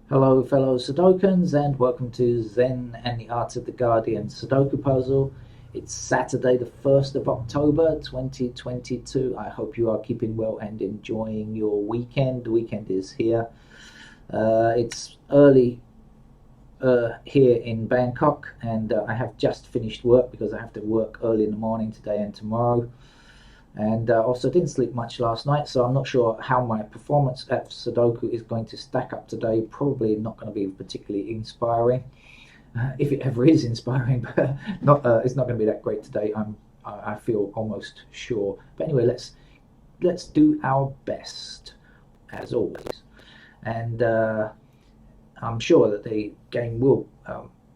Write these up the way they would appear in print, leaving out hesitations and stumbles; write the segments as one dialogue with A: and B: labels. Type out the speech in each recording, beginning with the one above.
A: Hello fellow Sudokans and welcome to Zen and the Art of the Guardian Sudoku Puzzle. It's Saturday the 1st of October 2022. I hope you are keeping well and enjoying your weekend. The weekend is here. It's early here in Bangkok and I have just finished work because I have to work early in the morning today and tomorrow. And also didn't sleep much last night, so I'm not sure how my performance at Sudoku is going to stack up today. Probably not going to be particularly inspiring, if it ever is inspiring. But not, it's not going to be that great today. I feel almost sure. But anyway, let's do our best as always, and I'm sure that the game will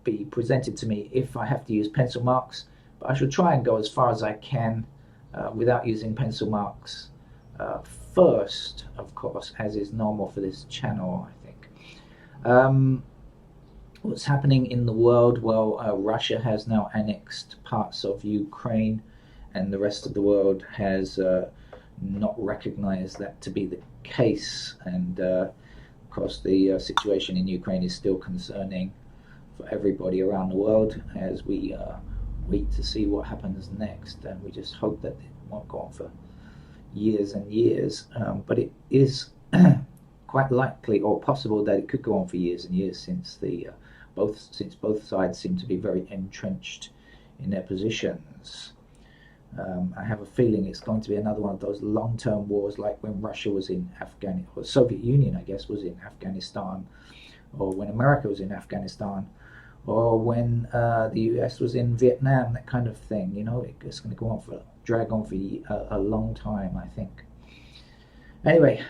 A: be presented to me if I have to use pencil marks. But I shall try and go as far as I can without using pencil marks first, of course, as is normal for this channel, I think. What's happening in the world? Well, Russia has now annexed parts of Ukraine, and the rest of the world has not recognized that to be the case. And of course, the situation in Ukraine is still concerning for everybody around the world as we wait to see what happens next, and we just hope that it won't go on for years and years. But it is quite likely or possible that it could go on for years and years, since both sides seem to be very entrenched in their positions. I have a feeling it's going to be another one of those long-term wars, like when Russia was in Afghanistan, or Soviet Union, I guess, was in Afghanistan, or when America was in Afghanistan, or when the US was in Vietnam, that kind of thing. You know, it's going to drag on for a long time, I think. Anyway,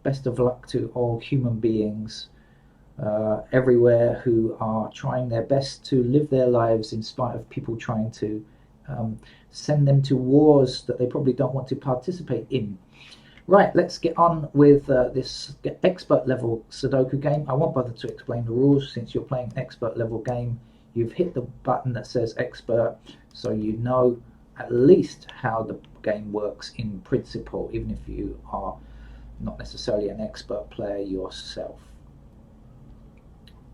A: best of luck to all human beings everywhere who are trying their best to live their lives in spite of people trying to send them to wars that they probably don't want to participate in. Right, let's get on with this expert level Sudoku game. I won't bother to explain the rules since you're playing an expert level game. You've hit the button that says expert, so you know at least how the game works in principle, even if you are not necessarily an expert player yourself.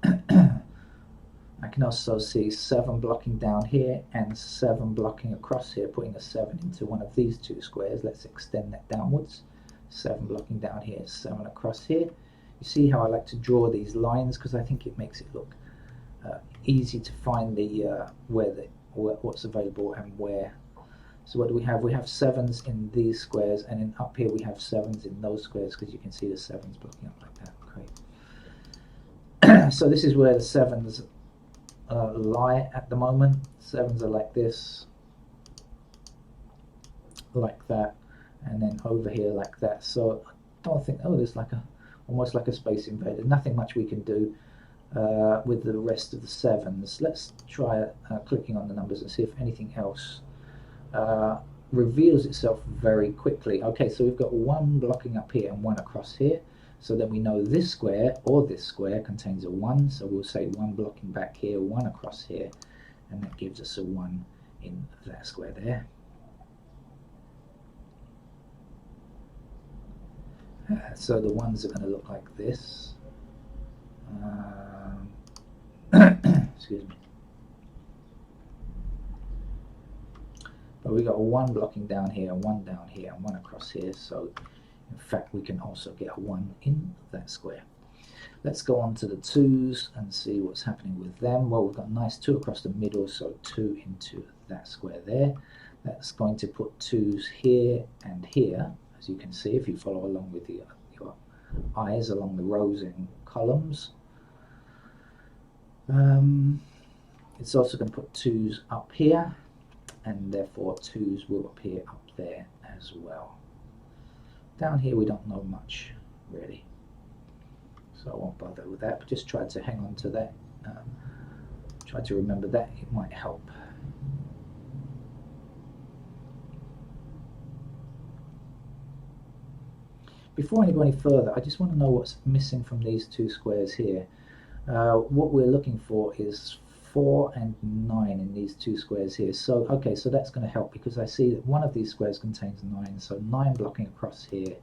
A: I can also see 7 blocking down here and 7 blocking across here, putting a 7 into one of these two squares. Let's extend that downwards. 7 blocking down here, 7 across here. You see how I like to draw these lines because I think it makes it look easy to find the what's available and where. So what do we have? We have 7s in these squares, and then up here we have 7s in those squares, because you can see the 7s blocking up like that. Great. So this is where the 7s lie at the moment. 7s are like this, like that, and then over here like that. So I don't think, oh, there's like almost like a Space Invader. Nothing much we can do with the rest of the 7s. Let's try clicking on the numbers and see if anything else reveals itself very quickly. Okay, so we've got 1 blocking up here and 1 across here. So then we know this square or this square contains a 1. So we'll say 1 blocking back here, 1 across here, and that gives us a 1 in that square there. So the 1s are going to look like this. Excuse me. But we got a 1 blocking down here, 1 down here, and 1 across here. So in fact we can also get a 1 in that square. Let's go on to the 2s and see what's happening with them. Well, we've got a nice 2 across the middle, so 2 into that square there. That's going to put 2s here and here, as you can see if you follow along with your eyes along the rows and columns. It's also going to put 2s up here, and therefore 2s will appear up there as well. Down here we don't know much really, so I won't bother with that, but just try to hang on to that. Try to remember that, it might help. Before I go any further, I just want to know what's missing from these 2 squares here. What we're looking for is 4 and 9 in these 2 squares here. So okay, so that's going to help, because I see that one of these squares contains 9, so 9 blocking across here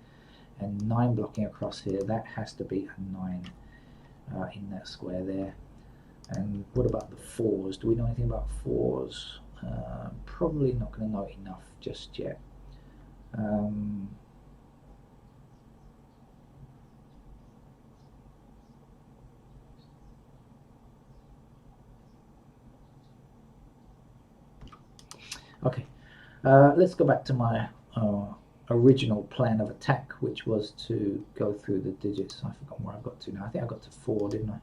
A: and 9 blocking across here, that has to be a 9 in that square there. And what about the 4s? Do we know anything about 4s? Probably not going to know enough just yet. Okay, let's go back to my original plan of attack, which was to go through the digits. I forgot where I got to now. I think I got to 4, didn't I?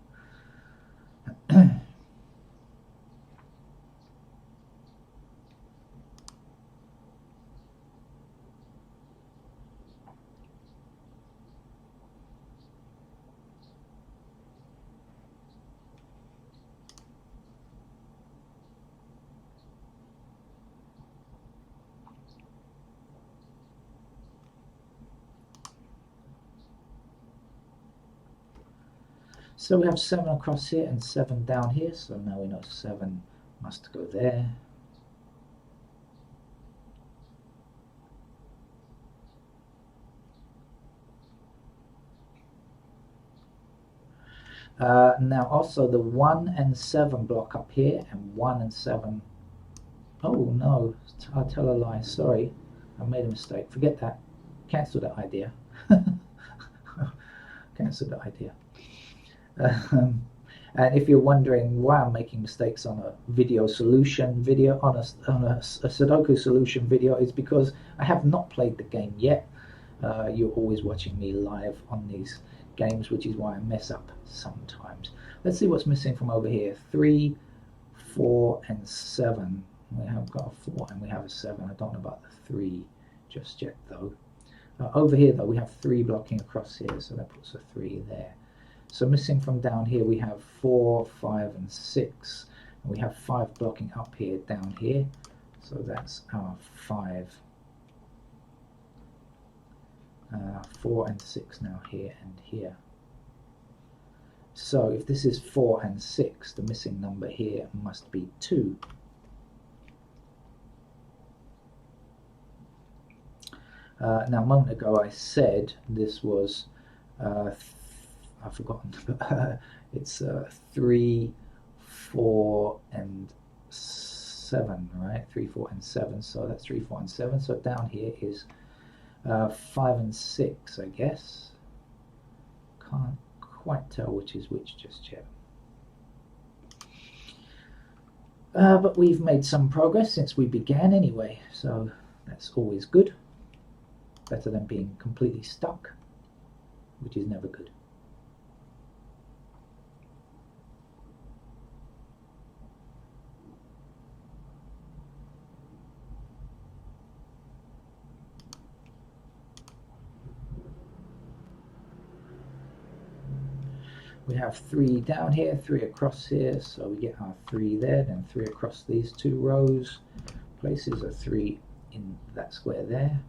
A: So we have 7 across here and 7 down here, so now we know 7 must go there. Now also the 1 and 7 block up here, and 1 and 7. Oh no, I tell a lie, sorry, I made a mistake. Forget that, cancel that idea. Cancel that idea. And if you're wondering why I'm making mistakes on a video solution video, on a Sudoku solution video, it's because I have not played the game yet. You're always watching me live on these games, which is why I mess up sometimes. Let's see what's missing from over here. 3, 4, and 7. We have got a 4 and we have a 7. I don't know about the 3 just yet though. Over here though, we have 3 blocking across here, so that puts a 3 there. So missing from down here, we have 4, 5, and 6. And we have 5 blocking up here, down here. So that's our 5. 4 and 6 now here and here. So if this is 4 and 6, the missing number here must be 2. Now a moment ago I said this was I've forgotten, but it's 3, 4, and 7, right? 3, 4, and 7. So that's 3, 4, and 7. So down here is 5 and 6, I guess. Can't quite tell which is which just yet. But we've made some progress since we began anyway, so that's always good. Better than being completely stuck, which is never good. We have 3 down here, 3 across here, so we get our 3 there, then 3 across these 2 rows, places a 3 in that square there.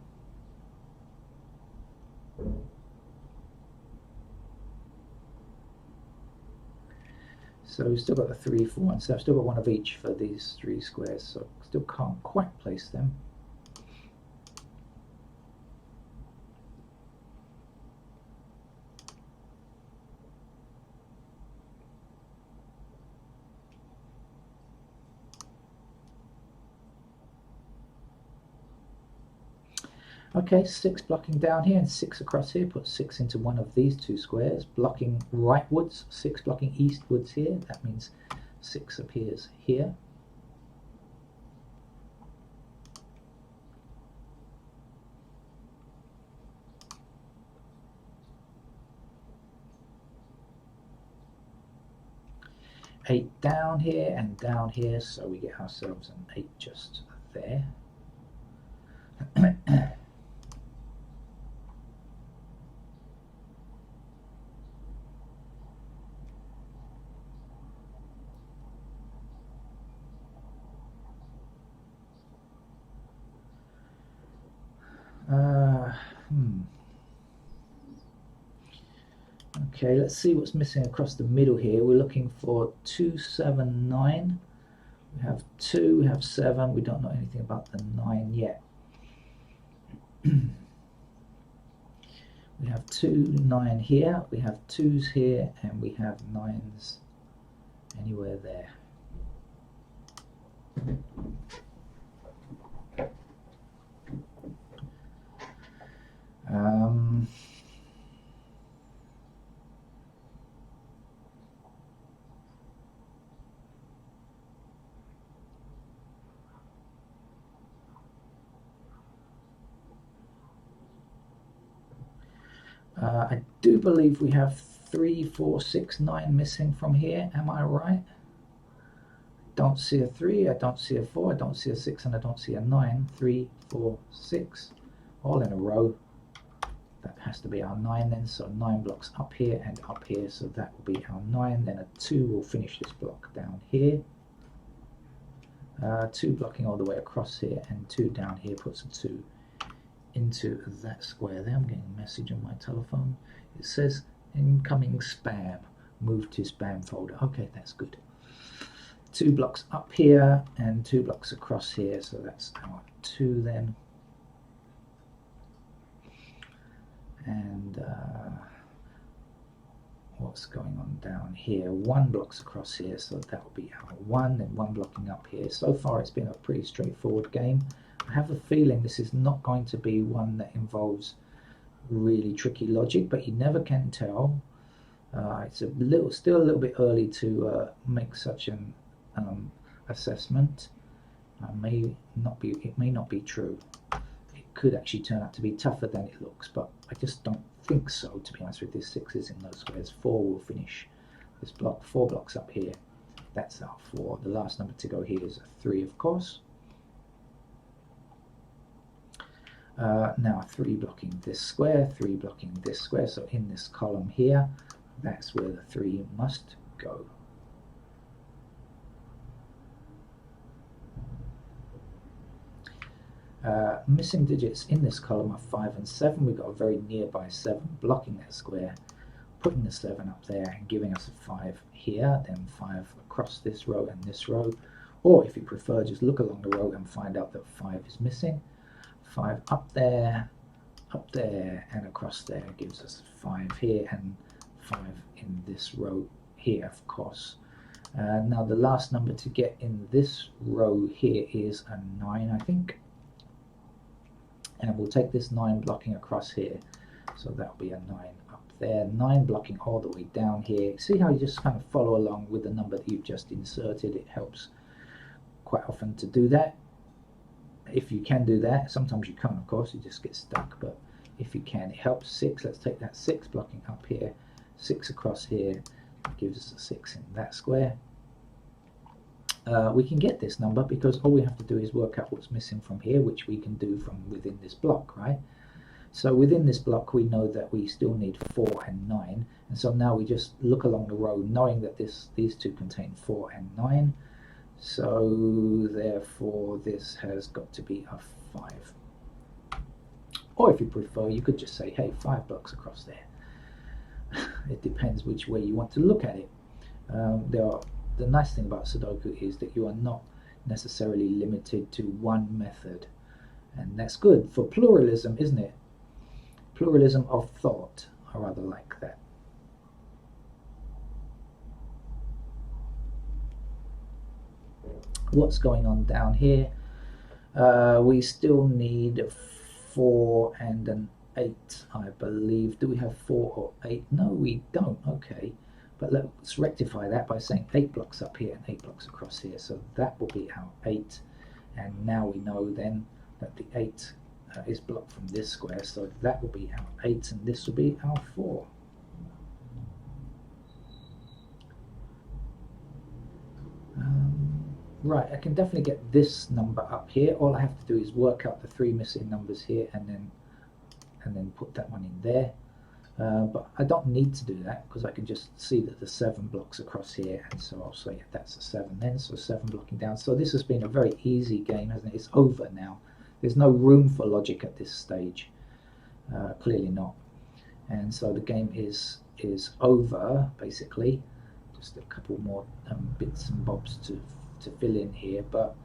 A: So we've still got the 3, 4, and 7, still got one of each for these 3 squares, so still can't quite place them. Okay, 6 blocking down here and 6 across here. Put 6 into one of these 2 squares. Blocking rightwards, 6 blocking eastwards here. That means 6 appears here. Eight down here and down here, so we get ourselves an 8 just there. Okay, let's see what's missing across the middle here. We're looking for 2, 7, 9. We have 2, we have 7. We don't know anything about the 9 yet. We have 2, 9 here, we have 2s here, and we have 9s anywhere there. I do believe we have 3, 4, 6, 9 missing from here. Am I right? Don't see a 3, I don't see a 4, I don't see a 6, and I don't see a 9. 3, 4, 6, all in a row. That has to be our 9 then, so 9 blocks up here and up here, so that will be our 9. Then a 2 will finish this block down here. 2 blocking all the way across here, and 2 down here puts a 2 into that square there. I'm getting a message on my telephone. It says incoming spam. Move to spam folder. Okay, that's good. 2 blocks up here and 2 blocks across here, so that's our 2 then. And what's going on down here? 1 blocks across here, so that will be our 1, and 1 blocking up here. So far it's been a pretty straightforward game. I have a feeling this is not going to be one that involves really tricky logic, but you never can tell. It's still a little bit early to make such an assessment. It may not be true. It could actually turn out to be tougher than it looks, but I just don't think so, to be honest with you. 6 is in those squares. 4 will finish this block. 4 blocks up here. That's our 4. The last number to go here is a 3, of course. Now 3 blocking this square, 3 blocking this square, so in this column here, that's where the 3 must go. Missing digits in this column are 5 and 7. We've got a very nearby 7 blocking that square, putting the 7 up there and giving us a 5 here, then 5 across this row and this row, or if you prefer, just look along the row and find out that 5 is missing. 5 up there, and across there gives us 5 here and 5 in this row here, of course. Now the last number to get in this row here is a 9, I think. And we'll take this 9 blocking across here, so that'll be a 9 up there. 9 blocking all the way down here. See how you just kind of follow along with the number that you've just inserted? It helps quite often to do that. If you can do that, sometimes you can't, of course, you just get stuck, but if you can, it helps. 6, let's take that 6 blocking up here, 6 across here, gives us a 6 in that square. We can get this number because all we have to do is work out what's missing from here, which we can do from within this block, right? So within this block, we know that we still need 4 and 9, and so now we just look along the row, knowing that these two contain 4 and 9. So therefore this has got to be a 5. Or if you prefer, you could just say, hey, 5 blocks across there. It depends which way you want to look at it. The nice thing about Sudoku is that you are not necessarily limited to one method, and that's good for pluralism, isn't it? Pluralism of thought. I rather like that. What's going on down here? We still need 4 and an 8, I believe. Do we have 4 or 8? No, we don't. Okay, but let's rectify that by saying 8 blocks up here and 8 blocks across here, so that will be our 8. And now we know then that the 8 is blocked from this square, so that will be our 8, and this will be our 4. Right, I can definitely get this number up here. All I have to do is work out the 3 missing numbers here and then put that one in there. But I don't need to do that because I can just see that the 7 blocks across here, and so I'll say that's a 7 then, so 7 blocking down. So this has been a very easy game, hasn't it? It's over now. There's no room for logic at this stage. Clearly not. And so the game is over, basically. Just a couple more bits and bobs to fill in here, but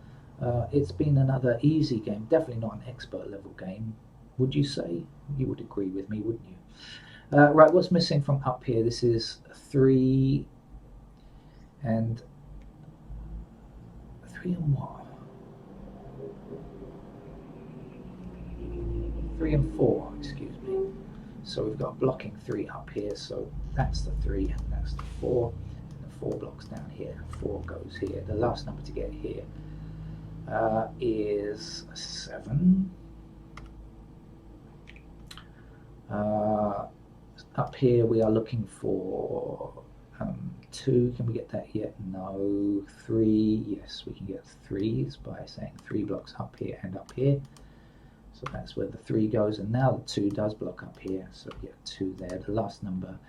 A: it's been another easy game. Definitely not an expert level game, would you say? You would agree with me, wouldn't you? Right, what's missing from up here? This is 3 and 3 and what? 3 and 4, excuse me. So we've got blocking 3 up here, so that's the 3 and that's the 4. And the 4 blocks down here, 4 goes here. The last number to get here is 7. Up here we are looking for 2. Can we get that yet? No. 3. Yes, we can get 3s by saying 3 blocks up here and up here. So that's where the 3 goes, and now the 2 does block up here, so we get 2 there. The last number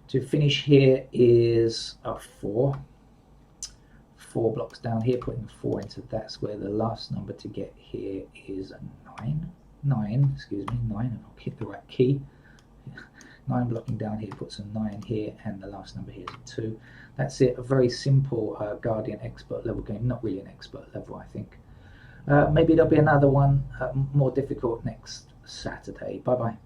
A: to finish here is a 4. 4 blocks down here, putting 4 into that's where the last number to get here is a 9. 9, excuse me, 9, and I'll hit the right key. 9 blocking down here puts a 9 here, and the last number here is a 2. That's it, a very simple Guardian expert level game, not really an expert level, I think. Maybe there'll be another one more difficult next Saturday. Bye bye.